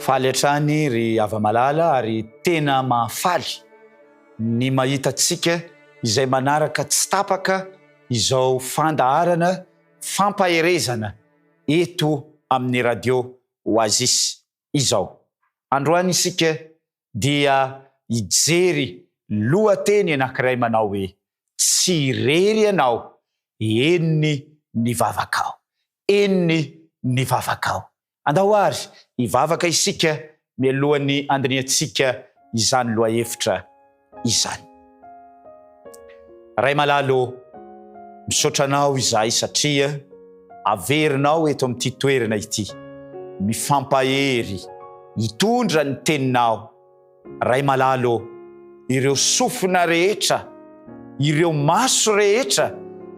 Faly atrany ry ava-malala ary tena mahafaly ny mahita antsika izay manaraka tsy tapaka izao fandaharana fampaherezana eto amin'ny radio Oasis izao. Androany isika dia ijery lohateny anankiray manao hoe tsy irery ianao, enony ny vavakao, enony ny vavakao. Andao ary hivavaka isika mialohan'ny andiniantsika izany lohahevitra izany. Ray malalo, misaotra anao izahay satria averinao eto amin'ity toerana ity, mifampahery, hitondra ny teninao. Ray malalo, ireo sofina rehetra, ireo maso rehetra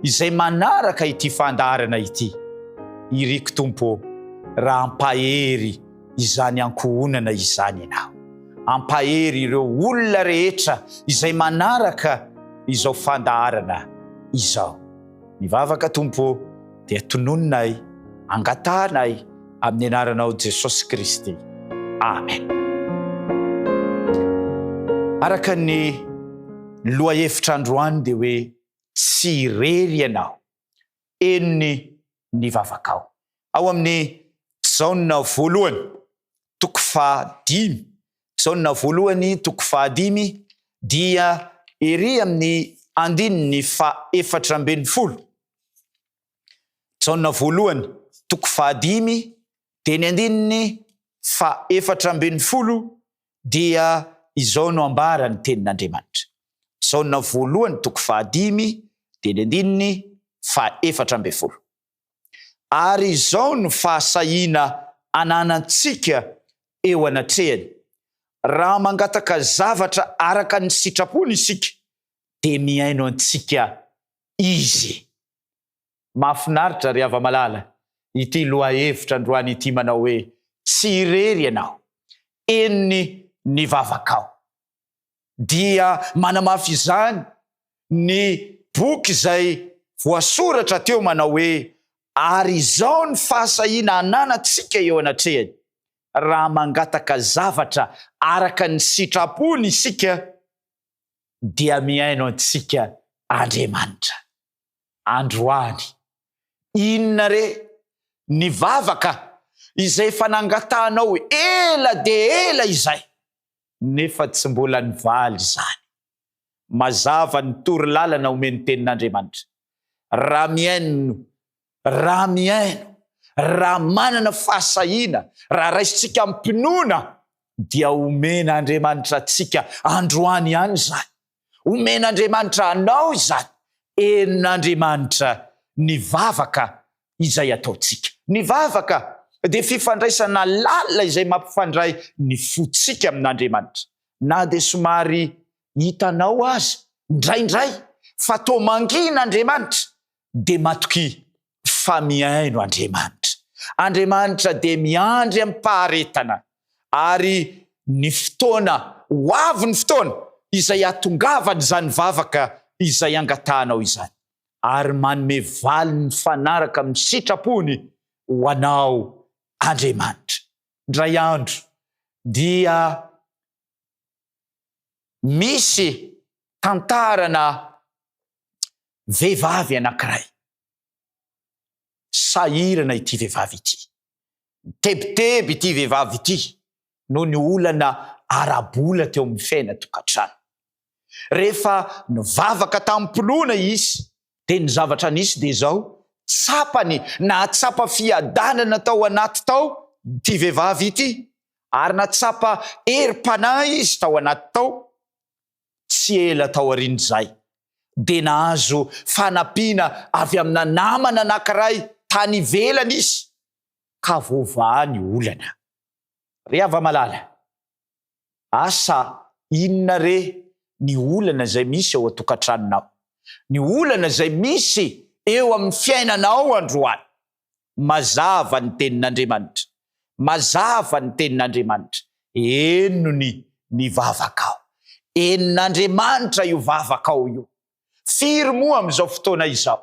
izay manaraka ity fandaharana ity, iriko Tompo, raha ampahery izany ankohonana izany ianao. Ampahery ireo olona rehetra izay manaraka izao fandaharana izao. Mivavaka Tompo, dia tonononay, angatanay amin'ny anaranao Jesosy Kristy. Amen. Araka ny lohahevitra androany dia hoe tsy irery ianao, enony ny vavakao. Ao amin'ny Jaona voalohany toko 5, Jaona voalohany toko 5 dia ery amin'ny andininy 4:40. Jaona voalohany toko 5 dia ny andininy 4:40 dia izao no ambara ny tenin'Andriamanitra. Jaona voalohany toko 5 dia ny andininy 4:40. Ary izao no fahasahiana ananantsika eo anatrehany. Raha mangataka zavatra araka ny sitrapony isika, dia miaino antsika izy. Mahafinaritra ry ava-malala, ity lohahevitra androany ity manao hoe tsy irery ianao, enony ny vavakao. Dia manamafy izany ny boky izay voasoratra teo manao hoe ary izao ny fahasahiana ananantsika eo anatrehany. Raha mangataka zavatra araka ny sitrapony isika, dia miaino antsika Andriamanitra. Androany, inona re ny vavaka izay fanangatanao ela dia ela izay, nefa tsy mbola nivaly izany. Mazava ny torolalana omeny tenin'Andriamanitra. Raha miaino, raha manana fahasahiana, raha raisitsika ampinoana, dia omen'Andriamanitra atsika androany ihany izany. Omen'Andriamanitra anao izany, enon'Andriamanitra ny vavaka izay ataotsika. Ny vavaka dia fifandraisana lalina izay mampifandray ny fotsika amin'Andriamanitra. Na dia somary hitanao azy ndraindray fa toa mangin'Andriamanitra, dia matoky fa miaino Andriamanitra. Andriamanitra dia miandry amin'ny paharetana, ary ny fotoana, ho avy ny fotoana izay atongavany izany vavaka izay angatanao izany, ary manome valy ny fanaraka amin'ny sitrapony ho anao Andriamanitra. Ndray andro dia misy tantarana vehivavy anankiray. Sahirana ity vehivavy ity, tebiteby ity vehivavy ity, no ny olana arabola teo amin'ny fiaina tokantrano. Rehefa nivavaka tampinoana izy, dia ny zavatra nisy dia izao, tsapany na tsapa fiadanana tao anaty tao ity vehivavy ity, ary na tsapa eri-panahy izy tao anaty tao. Tsy ela tao aorian'izay dia nahazo fanampiana avy amina namana anankiray tany ivelany izy, ka voavahany olana. Ry ava-malala, asa inona re ny olana izay misy ao atokantranonao, ny olana izay misy eo amin'ny fiainanao androany? Mazava ny tenin'Andriamanitra, mazava ny tenin'Andriamanitra, enony ny vavakao, enon'Andriamanitra io vavakao io. Firy moa amin'izao fotoana izao,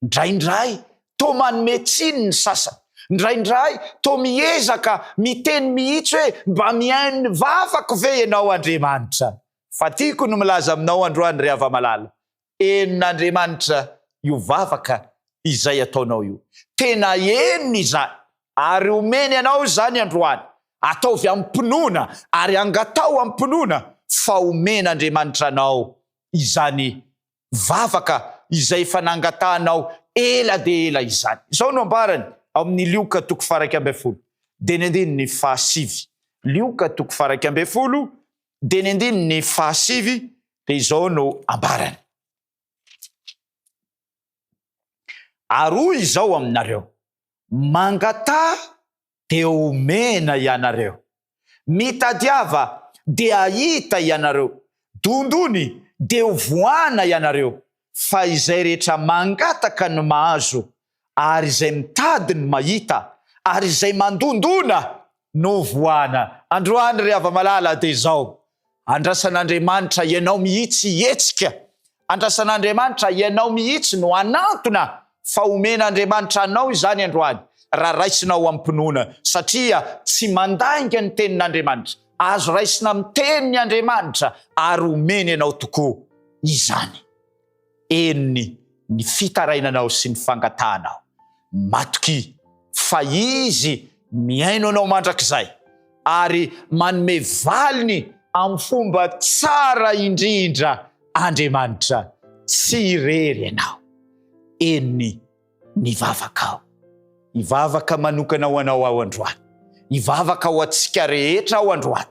ndraindray toa manome tsiny ny sasany, ndraindray to miezaka miteny mihitsy hoe mba miainy vavaka ve ianao Andriamanitra. Fa tiako no milaza aminao androany ry hava-malala, enin'Andriamanitra io vavaka izay ataonao io. Tena eniny izany, ary omeny ianao zany androany. Ataovy ampinoana ary angatao ampinoana fa omen'Andriamanitra anao izany vavaka izay fanangatanao ela de ela izany. Zao no ambarany amin'ny Lioka 2:20. De ny 7. Lioka 2:20 de ny 7 de izao no ambarany. Aroy izao aminareo, mangata de omena ianareo, mitadiava de ahita ianareo, dondony de hovoana ianareo. Fa izay rehetra mangataka no mahazo, ary izay mitady no mahita, ary izay mandondona no voana. Androany ry hava-malala de zao, andrasan'Andriamanitra ianao mihitsy hietsika, andrasan'Andriamanitra ianao mihitsy no anantona fa omen'Andriamanitra anao izany androany. Raha raisinao ampinoana, satria tsy mandainga ny tenin'Andriamanitra, azo raisina miteny Andriamanitra ary omeny ianao tokoa izany. Eniny ny fitarainanao sy ny fangatanao. Matoky fa izy miaino anao mandrakizay ary manome valiny amin'ny fomba tsara indrindra Andriamanitra, tsy irery ianao. Eniny ny vavakao, ivavaka manokana ho anao ao androany, ivavaka ho atsika rehetra ao androany.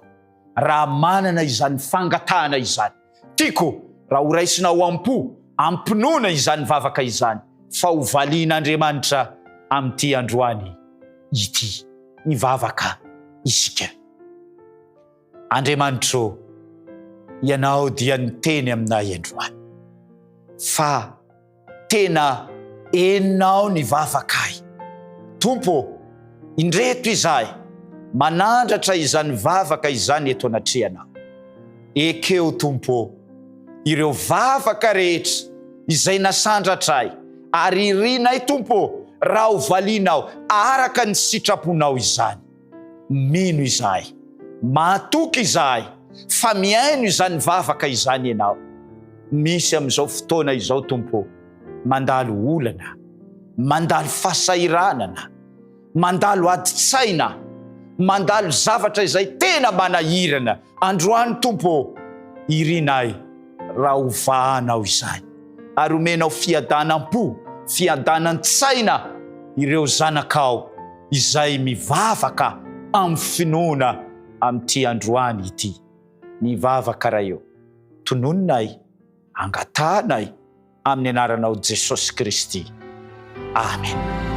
Raha manana izany fangatana izany, tiako raha ho raisinao ampo, ampinoana izany vavaka izany, fa ho valian'Andriamanitra amin'ity androany ity ivavaka isika. Andriamanitra, ianao dia niteny aminay androany fa tena eninao ny vavakay. Tompo, indreto izahay manandratra izany vavaka izany eto anatrianao. Ekeo Tompo, ireo vavaka rehetra izay nasandratray ary irinay Tompo, raha ho valianao araka ny sitraponao izany. Mino izahay, matoky izahay fa miaino izany vavaka izany ianao. Misy amin'izao fotoana izao Tompo, mandalo olana, mandalo fasairanana, mandalo adi-tsaina, mandalo zavatra izay tena manahirana. Androany Tompo, irinay raha hovahanao izany ary omenao fiadanam-po, fiadanan-tsaina ireo zanakao izay mivavaka amin'ny finoana amin'ity androany ity. Ny vavaka raha eo, tonononay, angatanay amin'ny anaranao Jesosy Kristy. Amen.